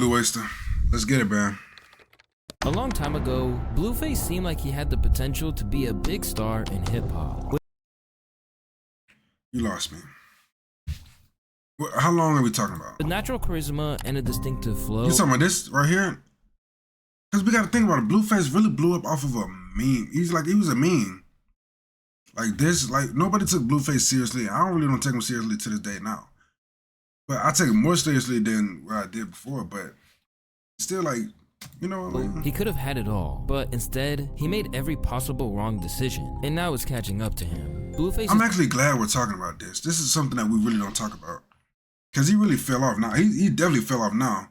Blue Waster. Let's get it, man. A long time ago, Blueface seemed like he had the potential to be a big star in hip-hop. You lost me. How long are we talking about? With natural charisma and a distinctive flow. You talking about this right here? Because we got to think about it. Blueface really blew up off of a meme. He was a meme. Like this, like nobody took Blueface seriously. I don't take him seriously to this day now. But I take him more seriously than what I did before. But still, like, you know what I mean? He could have had it all, but instead, he made every possible wrong decision, and now it's catching up to him. I'm actually glad we're talking about this. This is something that we really don't talk about. Because he really fell off now. He definitely fell off now.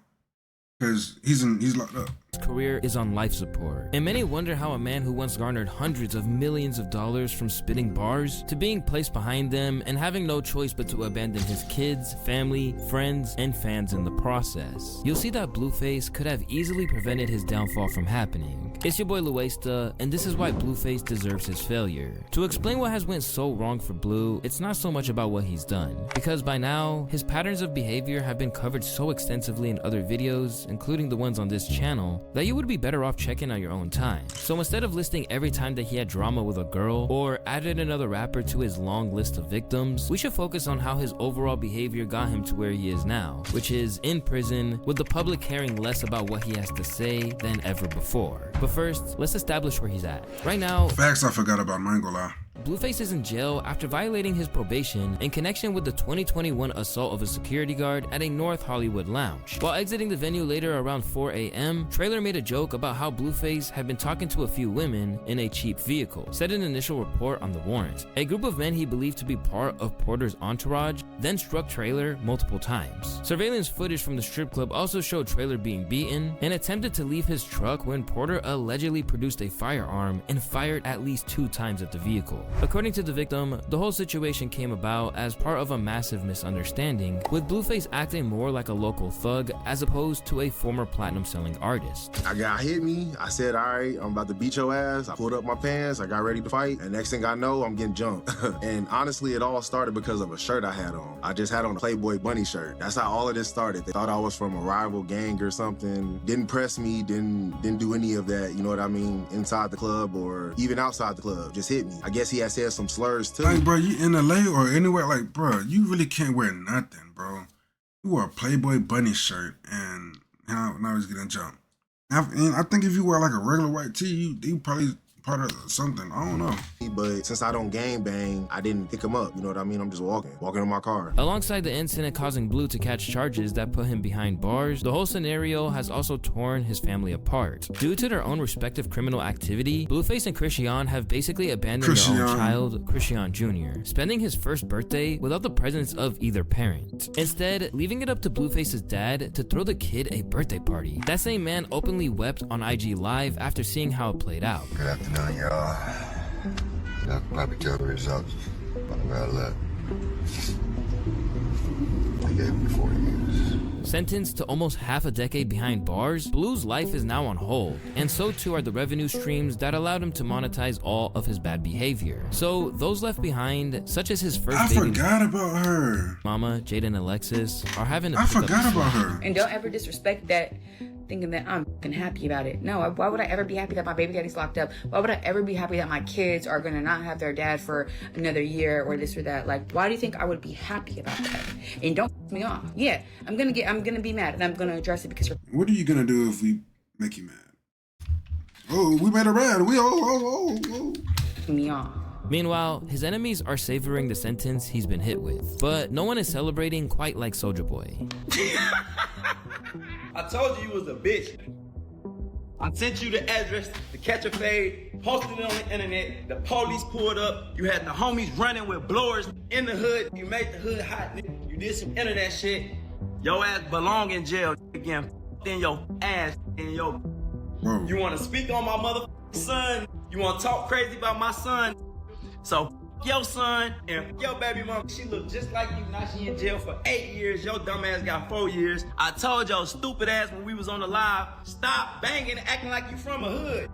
Because he's locked up. His career is on life support, and many wonder how a man who once garnered hundreds of millions of dollars from spitting bars to being placed behind them and having no choice but to abandon his kids, family, friends, and fans in the process. You'll see that Blueface could have easily prevented his downfall from happening. It's your boy Luesta, and this is why Blueface deserves his failure. To explain what has went so wrong for Blue, it's not so much about what he's done, because by now, his patterns of behavior have been covered so extensively in other videos, including the ones on this channel, that you would be better off checking on your own time. So instead of listing every time that he had drama with a girl, or added another rapper to his long list of victims, we should focus on how his overall behavior got him to where he is now, which is in prison, with the public caring less about what he has to say than ever before. But first, let's establish where he's at. Right now, facts I forgot about, I ain't gonna lie. Blueface is in jail after violating his probation in connection with the 2021 assault of a security guard at a North Hollywood lounge. While exiting the venue later around 4 a.m., Trailer made a joke about how Blueface had been talking to a few women in a cheap vehicle, said an initial report on the warrant. A group of men he believed to be part of Porter's entourage then struck Trailer multiple times. Surveillance footage from the strip club also showed Trailer being beaten and attempted to leave his truck when Porter allegedly produced a firearm and fired at least 2 times at the vehicle. According to the victim, the whole situation came about as part of a massive misunderstanding, with Blueface acting more like a local thug as opposed to a former platinum-selling artist. A guy hit me. I said, all right, I'm about to beat your ass. I pulled up my pants. I got ready to fight. And next thing I know, I'm getting jumped. And honestly, it all started because of a shirt I had on. I just had on a Playboy bunny shirt. That's how all of this started. They thought I was from a rival gang or something. Didn't press me, didn't do any of that, you know what I mean, inside the club or even outside the club. Just hit me. I guess he had said some slurs too. Like, bro, you in LA or anywhere, like, bro, you really can't wear nothing, bro. You wear a Playboy bunny shirt and now he's getting jumped. And I think if you wear like a regular white tee, you probably part of something. I don't know. But since I don't gang bang, I didn't pick him up. You know what I mean? I'm just walking in my car. Alongside the incident causing Blue to catch charges that put him behind bars, the whole scenario has also torn his family apart. Due to their own respective criminal activity, Blueface and Christian have basically abandoned their own child, Christian Jr., spending his first birthday without the presence of either parent. Instead, leaving it up to Blueface's dad to throw the kid a birthday party. That same man openly wept on IG Live after seeing how it played out. Good afternoon, y'all. Y'all can probably tell the results on where I left. They gave me 4 years. Sentenced to almost half a decade behind bars, Blue's life is now on hold, and so too are the revenue streams that allowed him to monetize all of his bad behavior. So those left behind, such as his first baby, forgot about her. Mama, Jada and Alexis, are having to I forgot about her. And don't ever disrespect that, thinking that I'm fucking happy about it. No, why would I ever be happy that my baby daddy's locked up? Why would I ever be happy that my kids are gonna not have their dad for another year or this or that? Like, why do you think I would be happy about that? And don't f me off. Yeah, I'm gonna be mad and I'm gonna address it because what are you gonna do if we make you mad? Oh, we made her mad. me off. Meanwhile, his enemies are savoring the sentence he's been hit with, but no one is celebrating quite like Soulja Boy. I told you was a bitch. I sent you the address to catch a fade, posted it on the internet, the police pulled up, you had the homies running with blowers in the hood, you made the hood hot, you did some internet shit, your ass belong in jail again, in your ass, in your... Whoa. You wanna speak on my motherfucking son, you wanna talk crazy about my son, so your son and your baby mama, she look just like you. Now she in jail for 8 years. Your dumb ass got 4 years. I told your stupid ass when we was on the live, stop banging and acting like you from a hood.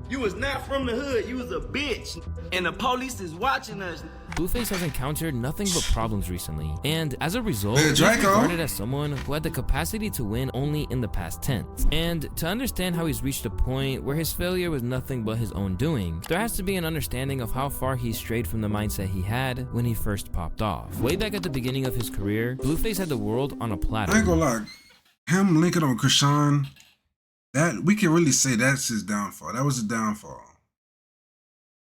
You was not from the hood, you was a bitch. And the police is watching us. Blueface has encountered nothing but problems recently, and as a result, Hey, he's Draco. regarded as someone who had the capacity to win only in the past tense. And to understand how he's reached a point where his failure was nothing but his own doing, there has to be an understanding of how far he strayed from the mindset he had when he first popped off. Way back at the beginning of his career, Blueface had the world on a platter. I ain't gonna lie. Him linking on Krishan, that we can really say that's his downfall. That was his downfall.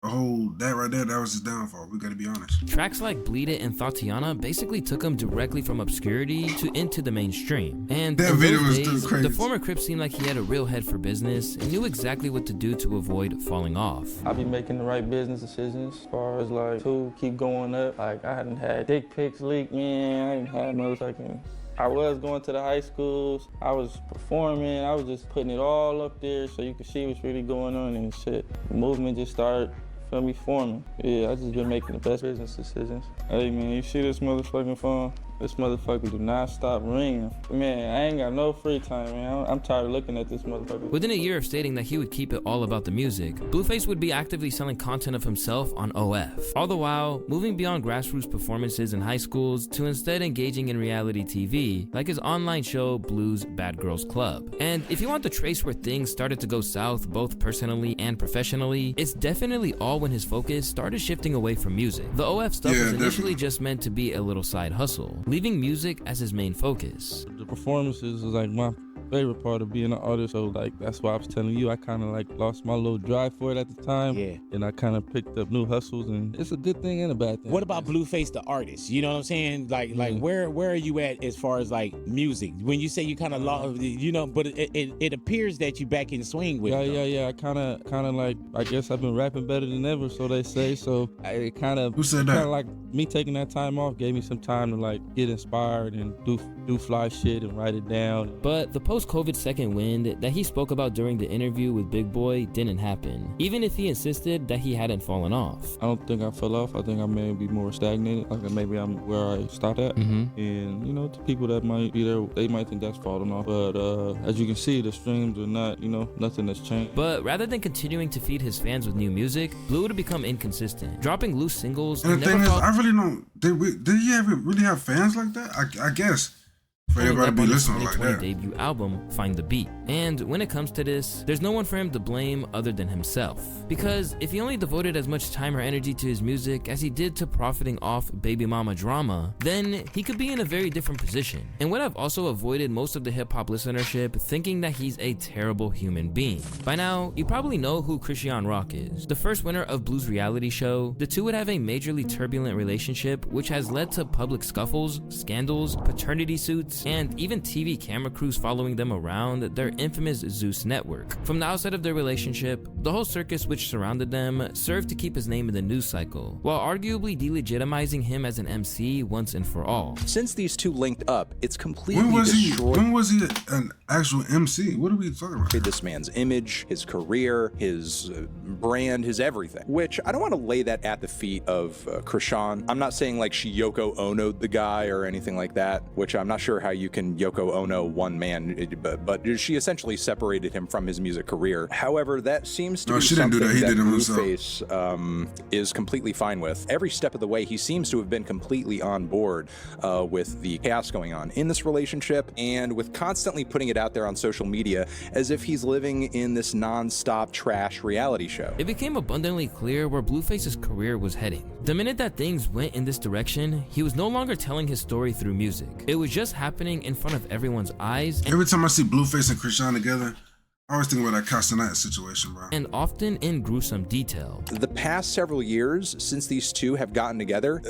The whole that right there, that was his downfall. We gotta be honest. Tracks like Bleed It and Tatiana basically took him directly from obscurity to into the mainstream. And That in video those was days, crazy. the former Crip seemed like he had a real head for business and knew exactly what to do to avoid falling off. I be making the right business decisions as far as like to keep going up. Like I hadn't had dick pics leaked, man. I ain't had motherfucking. I was going to the high schools. I was performing. I was just putting it all up there so you could see what's really going on and shit. The movement just started, feel me, forming. Yeah, I just been making the best business decisions. Hey man, you see this motherfucking phone? This motherfucker do not stop ringing. Man, I ain't got no free time, man. I'm tired of looking at this motherfucker. Within a year of stating that he would keep it all about the music, Blueface would be actively selling content of himself on OF, all the while moving beyond grassroots performances in high schools to instead engaging in reality TV, like his online show Blues Bad Girls Club. And if you want to trace where things started to go south both personally and professionally, it's definitely all when his focus started shifting away from music. The OF stuff Yeah, was initially definitely. just meant to be a little side hustle, leaving music as his main focus. The performances is like my favorite part of being an artist, so like that's why I was telling you I kind of like lost my little drive for it at the time. Yeah. And I kind of picked up new hustles, and it's a good thing and a bad thing. What about Blueface the artist? You know what I'm saying? Like where are you at as far as like music? When you say you kind of lost, you know, but it appears that you back in swing with it. Yeah. I kind of like, I guess I've been rapping better than ever, so they say. So it kind of Who said that? like me taking that time off gave me some time to like get inspired and do fly shit and write it down. But the post-COVID second wind that he spoke about during the interview with Big Boy didn't happen, even if he insisted that he hadn't fallen off. I don't think I fell off. I think I may be more stagnated. Like maybe I'm where I stopped at. And you know, to people that might be there, they might think that's falling off. But as you can see, the streams are not, you know, nothing has changed. But rather than continuing to feed his fans with new music, Blue would become inconsistent, dropping loose singles And the never thing is, felt- I really don't. Did he ever really have fans like that? I guess. For following everybody to up be on his listening like 2020 that. debut album, Find the Beat. And when it comes to this, there's no one for him to blame other than himself. Because if he only devoted as much time or energy to his music as he did to profiting off baby mama drama, then he could be in a very different position. And would have also avoided most of the hip-hop listenership thinking that he's a terrible human being. By now, you probably know who Christian Rock is. The first winner of Blue's reality show, the two would have a majorly turbulent relationship which has led to public scuffles, scandals, paternity suits, and even TV camera crews following them around their infamous Zeus network. From the outset of their relationship, the whole circus which surrounded them served to keep his name in the news cycle, while arguably delegitimizing him as an MC once and for all. Since these two linked up, it's completely When was he destroyed an actual MC? What are we talking about? this man's image, his career, his brand, his everything. Which I don't want to lay that at the feet of Krishan. I'm not saying like she Yoko Ono'd the guy or anything like that, which I'm not sure how you can Yoko Ono one man, but she essentially separated him from his music career. However, that seems to No, be she didn't do something that. He that did it himself. Blueface is completely fine with. Every step of the way, he seems to have been completely on board with the chaos going on in this relationship and with constantly putting it out there on social media as if he's living in this non-stop trash reality show. It became abundantly clear where Blueface's career was heading. The minute that things went in this direction, he was no longer telling his story through music. It was just happening in front of everyone's eyes, Every time I see Blueface and Krishan together, I always think about that Castaneda situation, bro. and often in gruesome detail. The past several years, since these two have gotten together,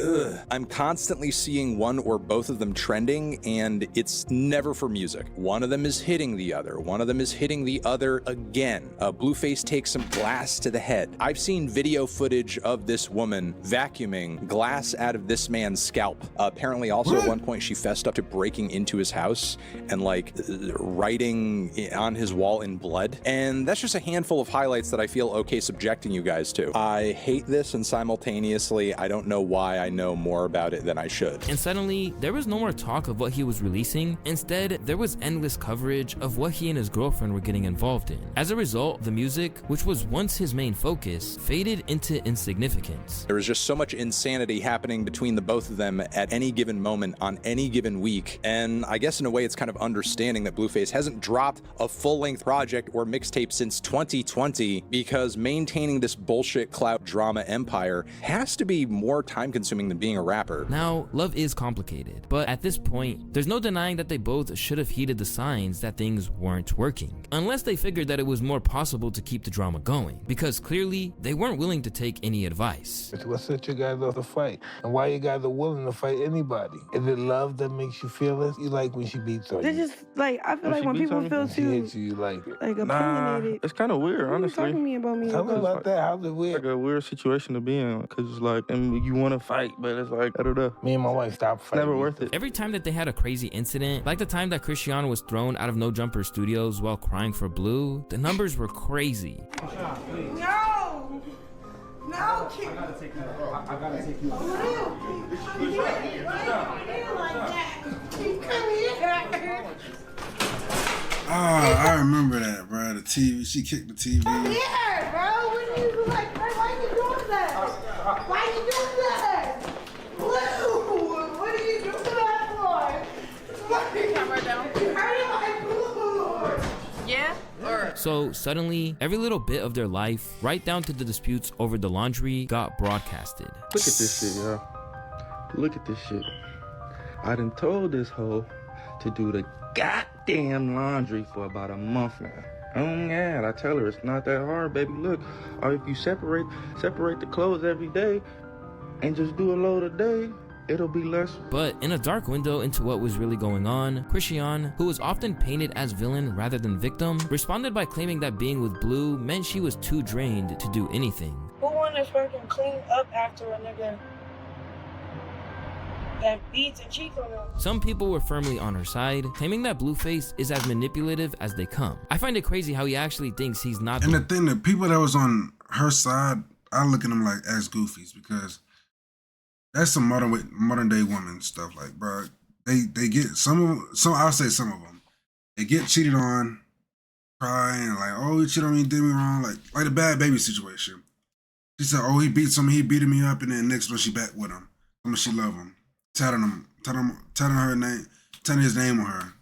I'm constantly seeing one or both of them trending, and it's never for music. One of them is hitting the other. One of them is hitting the other again. Blueface takes some glass to the head. I've seen video footage of this woman vacuuming glass out of this man's scalp. Apparently also at one point she fessed up to breaking into his house and like writing on his wall in blood. And that's just a handful of highlights that I feel okay subjecting you guys to. I hate this, and simultaneously, I don't know why I know more about it than I should. And suddenly, there was no more talk of what he was releasing. Instead, there was endless coverage of what he and his girlfriend were getting involved in. As a result, the music, which was once his main focus, faded into insignificance. There was just so much insanity happening between the both of them at any given moment on any given week. And I guess in a way it's kind of understanding that Blueface hasn't dropped a full-length project or mixtape since 2020, because maintaining this bullshit clout drama empire has to be more time-consuming than being a rapper. Now, love is complicated, but at this point, there's no denying that they both should have heeded the signs that things weren't working. Unless they figured that it was more possible to keep the drama going, because clearly, they weren't willing to take any advice. What set you guys off to fight? And why you guys are willing to fight anybody? Is it love that makes you feel this? You like when she beats on you? It's just like, I feel like when people feel She too hits you, you like it. like opinionated. It's kind of weird, honestly. Talking to me about me. Tell me about that. How's it weird? Like a weird situation to be in, because it's like, and you want to fight, but it's like, I don't know. Me and my wife stopped fighting. Never worth it. Every time that they had a crazy incident, like the time that Cristiano was thrown out of No Jumper Studios while crying for Blue, the numbers were crazy. No! No, kid. I gotta take you. I gotta take you. Come here. I remember that, bro. The TV, she kicked the TV. Come here, bro. What are you like? Why are you doing that? Why are you doing that? Blue, what are you doing that for? Camera down. You hurting my Blue. Yeah? So suddenly, every little bit of their life, right down to the disputes over the laundry, got broadcasted. Look at this shit, y'all. Look at this shit. I done told this hoe to do the goddamn laundry for about a month now. Oh yeah, I tell her it's not that hard, baby. Look, or if you separate the clothes every day and just do a load a day, it'll be less. But in a dark window into what was really going on, Christian, who was often painted as villain rather than victim, responded by claiming that being with Blue meant she was too drained to do anything. Who wanna fucking clean up after a nigga that beats and cheats on them? Some people were firmly on her side, claiming that Blueface is as manipulative as they come. I find it crazy how he actually thinks he's not. And the thing, the people that was on her side, I look at them like as goofies, because that's some modern day women stuff. Like, bro, they get some I'll say some of them, they get cheated on, crying like, oh, he cheated on me, did me wrong, like the Bad Baby situation. She said, oh, he beat me up, and then next one she back with him. She love him, telling her name, telling his name on her,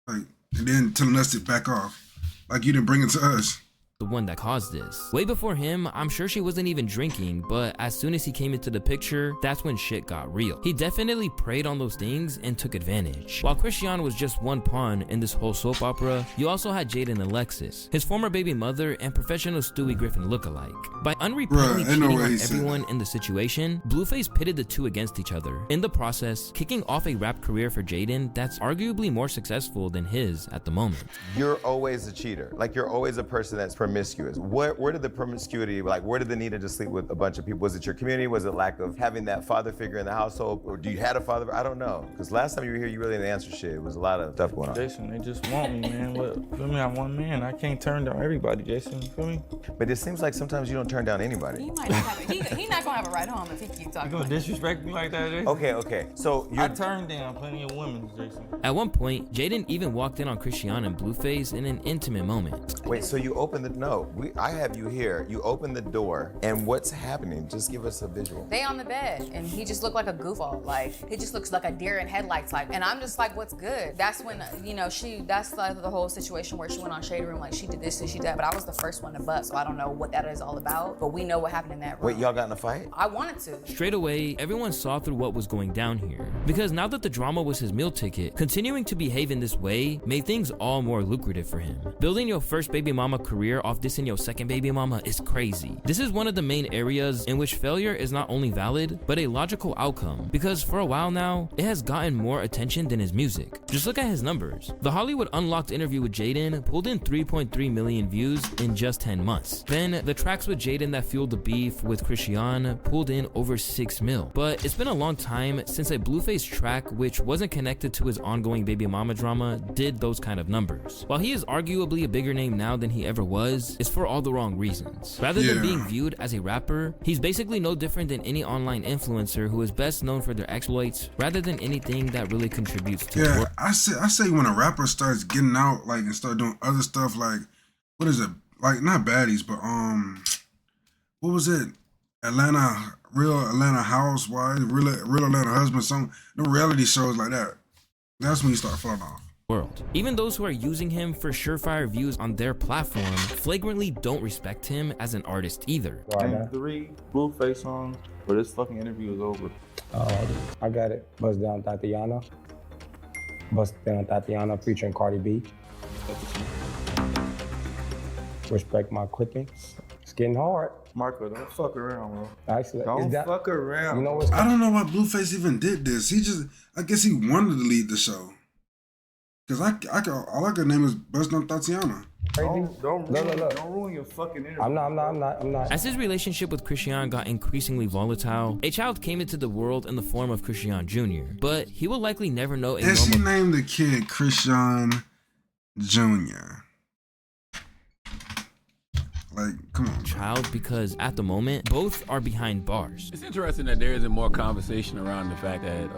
like, and then telling us to back off, like you didn't bring it to us. The one that caused this. Way before him, I'm sure she wasn't even drinking, but as soon as he came into the picture, that's when shit got real. He definitely preyed on those things and took advantage. While Christian was just one pawn in this whole soap opera, you also had Jaden Alexis, his former baby mother and professional Stewie Griffin lookalike. By unrepentingly cheating on everyone in the situation, Blueface pitted the two against each other, in the process kicking off a rap career for Jaden that's arguably more successful than his at the moment. You're always a cheater. Like, you're always a person that's promiscuous. Where did the promiscuity, like, where did the need to just sleep with a bunch of people? Was it your community? Was it lack of having that father figure in the household? Or do you had a father? I don't know. Because last time you were here, you really didn't answer shit. It was a lot of stuff going on. Jason, they just want me, man. Look, feel me? I'm one man. I can't turn down everybody, Jason. You feel me? But it seems like sometimes you don't turn down anybody. He might not have it. He not gonna have a ride home if he keep talking. You gonna disrespect me like that, Jason? Okay. So I turned down plenty of women, Jason. At one point, Jaden even walked in on Christian and Blueface in an intimate moment. Wait, so you opened I have you here. You open the door, and what's happening? Just give us a visual. They on the bed, and he just looked like a goofball. Like, he just looks like a deer in headlights. Like, and I'm just like, what's good? That's when, that's like the whole situation where she went on Shade Room, like she did this and she did that. But I was the first one to butt, so I don't know what that is all about. But we know what happened in that room. Wait, y'all got in a fight? I wanted to. Straight away, everyone saw through what was going down here. Because now that the drama was his meal ticket, continuing to behave in this way made things all more lucrative for him. Building your first baby mama career off dissing your second baby mama is crazy. This is one of the main areas in which failure is not only valid, but a logical outcome, because for a while now, it has gotten more attention than his music. Just look at his numbers. The Hollywood Unlocked interview with Jaden pulled in 3.3 million views in just 10 months. Then the tracks with Jaden that fueled the beef with Christian pulled in over 6 mil. But it's been a long time since a Blueface track which wasn't connected to his ongoing baby mama drama did those kind of numbers. While he is arguably a bigger name now than he ever was, it's for all the wrong reasons. Rather than being viewed as a rapper, he's basically no different than any online influencer who is best known for their exploits rather than anything that really contributes to the work. I say when a rapper starts getting out like and start doing other stuff like, what is it? Like not baddies, but what was it? Real Atlanta Housewives, real Atlanta Husband, some no reality shows like that. That's when you start falling off. World. Even those who are using him for surefire views on their platform flagrantly don't respect him as an artist either. 3 Blueface songs, but this fucking interview is over. I got it. Bust Down Tatiana. Bust Down Tatiana featuring Cardi B. Respect my clippings. It's getting hard. Marco, don't fuck around, bro. Actually, don't fuck around. You know what's I don't know why Blueface even did this. I guess he wanted to lead the show. Cause all I could name is Bust Down Tatiana. Don't ruin your fucking interview. I'm not. As his relationship with Christian got increasingly volatile, a child came into the world in the form of Christian Jr., but he will likely never know a and she named the kid Christian Jr. Like, come on, child, because at the moment, both are behind bars. It's interesting that there isn't more conversation around the fact that,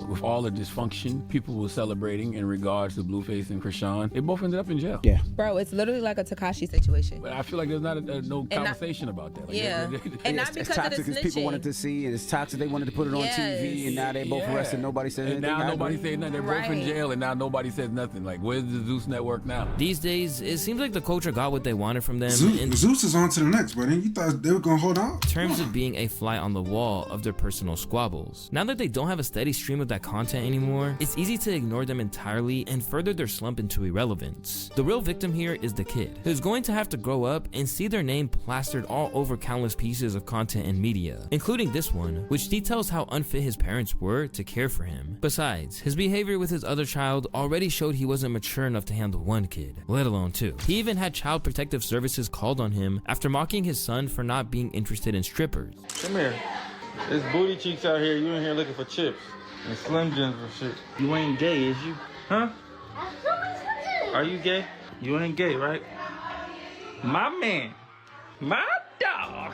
with all the dysfunction people were celebrating in regards to Blueface and Christian, they both ended up in jail. Yeah. Bro, it's literally like a Tekashi situation. But I feel like there's not no conversation about that. Like, and not because toxic of the as people wanted to see, and it's toxic they wanted to put it on TV, and now they both arrested. Nobody said anything. And now nobody said nothing. They're both in jail, and now nobody says nothing. Like, where's the Zeus Network now? These days, it seems like the culture got what they wanted from them. Zeus is on to the next, buddy. You thought they were gonna hold on? In terms of being a fly on the wall of their personal squabbles. Now that they don't have a steady stream of that content anymore, it's easy to ignore them entirely and further their slump into irrelevance. The real victim here is the kid, who's going to have to grow up and see their name plastered all over countless pieces of content and media, including this one, which details how unfit his parents were to care for him. Besides, his behavior with his other child already showed he wasn't mature enough to handle one kid, let alone 2. He even had Child Protective Services called on him after mocking his son for not being interested in strippers. Come here. There's booty cheeks out here. You in here looking for chips and Slim Jims and shit. You ain't gay, is you? Huh? Are you gay? You ain't gay, right? My man. My dog.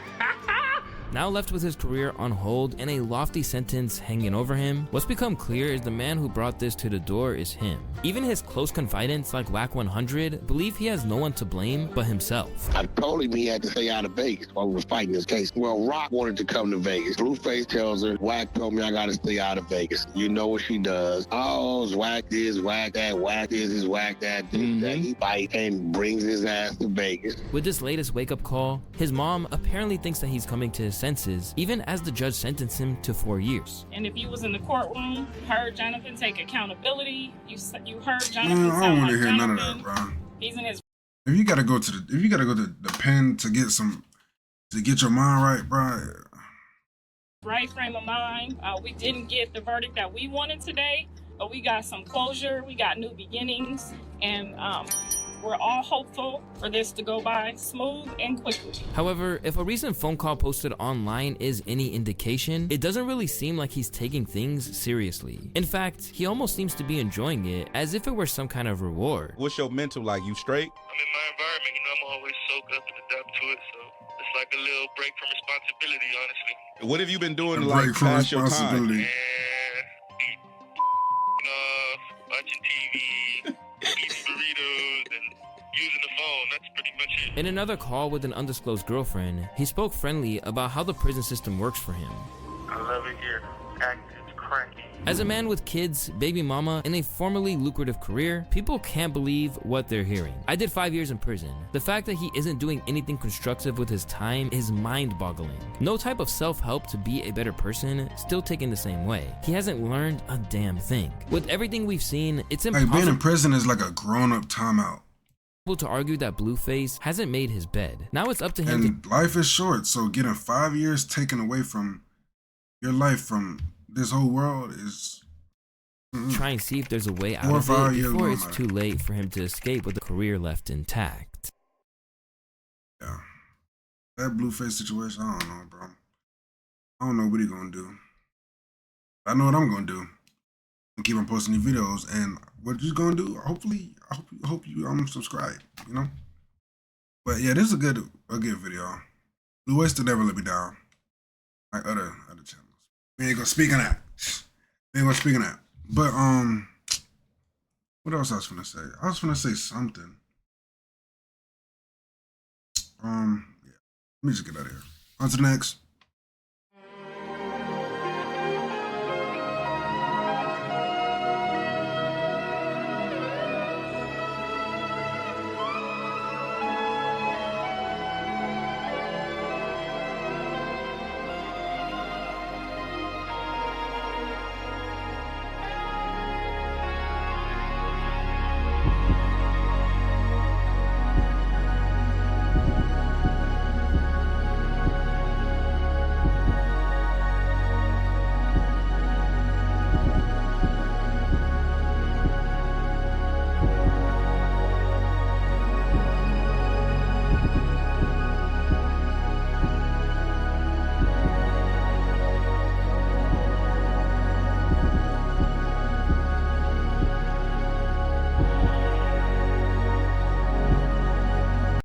Now left with his career on hold and a lofty sentence hanging over him, what's become clear is the man who brought this to the door is him. Even his close confidants like Wack 100 believe he has no one to blame but himself. I told him he had to stay out of Vegas while we were fighting this case. Well, Rock wanted to come to Vegas. Blueface tells her, Wack told me I gotta stay out of Vegas. You know what she does. Oh, it's Wack this, Wack that, Wack this is Wack that. That he fight and brings his ass to Vegas. With this latest wake-up call, his mom apparently thinks that he's coming to his senses, even as the judge sentenced him to 4 years. And if you was in the courtroom, heard Jonathan take accountability, you heard Jonathan. I don't want to hear none of that, bro. He's in his. If you gotta go to the pen to get your mind right, bro. Right frame of mind. We didn't get the verdict that we wanted today, but we got some closure. We got new beginnings, and we're all hopeful for this to go by smooth and quickly. However, if a recent phone call posted online is any indication, it doesn't really seem like he's taking things seriously. In fact, he almost seems to be enjoying it as if it were some kind of reward. What's your mental like? You straight? I'm in my environment, I'm always soaked up and adapt to it, so it's like a little break from responsibility, honestly. What have you been doing to like pass your time? Man, watching TV, eating burritos, and using the phone. That's pretty much it. In another call with an undisclosed girlfriend, he spoke friendly about how the prison system works for him. I love it here. Active, cranky. As a man with kids, baby mama, and a formerly lucrative career, people can't believe what they're hearing. I did 5 years in prison. The fact that he isn't doing anything constructive with his time is mind-boggling. No type of self-help to be a better person, still taken the same way. He hasn't learned a damn thing. With everything we've seen, it's impossible. Like being in prison is like a grown-up timeout. to argue that Blueface hasn't made his bed. Now it's up to him And life is short, so getting 5 years taken away from your life from this whole world is try and see if there's a way out 4 or of 5 it years before long, it's too late for him to escape with a career left intact. Yeah. That Blueface situation, I don't know, bro. I don't know what he gonna do. I know what I'm gonna do. And keep on posting these videos, and what you gonna do? Hopefully, I hope you subscribe. You know. But yeah, this is a good video. Blueface to never let me down. Like other channels. We ain't gonna speak on that. We ain't gonna speak on that. But what else I was gonna say? I was gonna say something. Yeah. Let me just get out of here. On to the next.